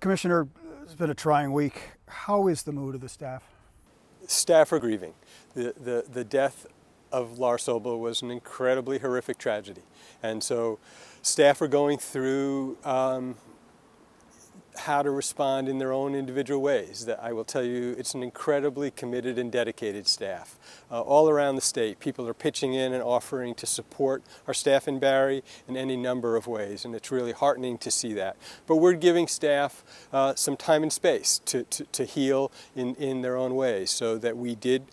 Commissioner, it's been a trying week. How is the mood of the staff? Staff are grieving. The death of Lars Sobel was an incredibly horrific tragedy. And so staff are going through how to respond in their own individual ways. That I will tell you, it's an incredibly committed and dedicated staff. All around the state, people are pitching in and offering to support our staff in Barre in any number of ways, and it's really heartening to see that. But we're giving staff some time and space to heal in their own ways, so that we did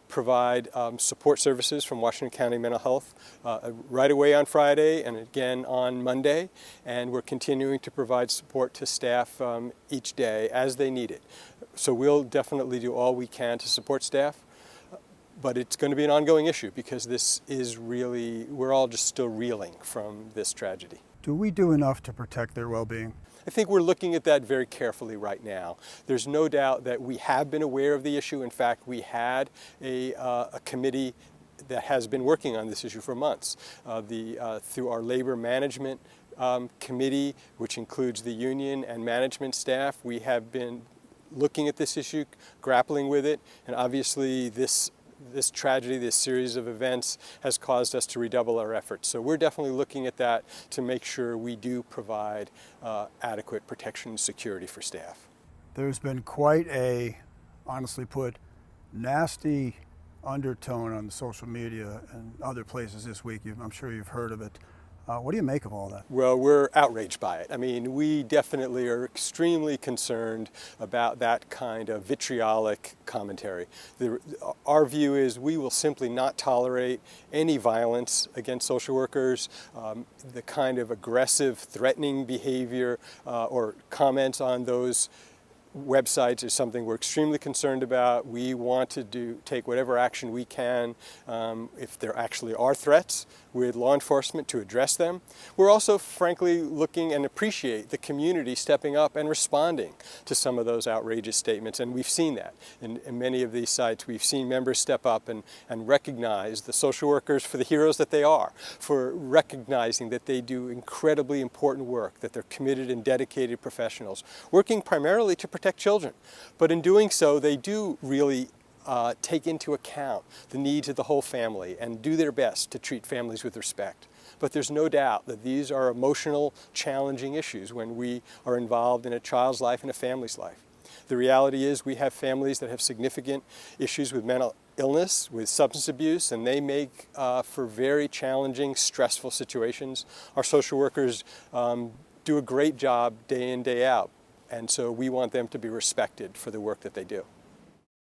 provide support services from Washington County Mental Health right away on Friday and again on Monday, and we're continuing to provide support to staff each day as they need it. So we'll definitely do all we can to support staff, but it's going to be an ongoing issue because this is really, we're all just still reeling from this tragedy. Do we do enough to protect their well-being? I think we're looking at that very carefully right now. There's no doubt that we have been aware of the issue. In fact, we had a committee that has been working on this issue for months. Through our labor management committee, which includes the union and management staff, we have been looking at this issue, grappling with it, and obviously this tragedy, this series of events, has caused us to redouble our efforts. So we're definitely looking at that to make sure we do provide adequate protection and security for staff. There's been quite a, honestly put, nasty undertone on the social media and other places this week. I'm sure you've heard of it. What do you make of all that? Well, we're outraged by it. I mean, we definitely are extremely concerned about that kind of vitriolic commentary. Our view is we will simply not tolerate any violence against social workers, the kind of aggressive, threatening behavior or comments on those websites is something we're extremely concerned about. We want to take whatever action we can if there actually are threats with law enforcement to address them. We're also frankly looking and appreciate the community stepping up and responding to some of those outrageous statements, and we've seen that in many of these sites. We've seen members step up and recognize the social workers for the heroes that they are, for recognizing that they do incredibly important work, that they're committed and dedicated professionals, working primarily to protect children. But in doing so, they do really take into account the needs of the whole family and do their best to treat families with respect. But there's no doubt that these are emotional, challenging issues when we are involved in a child's life and a family's life. The reality is we have families that have significant issues with mental illness, with substance abuse, and they make for very challenging, stressful situations. Our social workers do a great job day in, day out, and so we want them to be respected for the work that they do.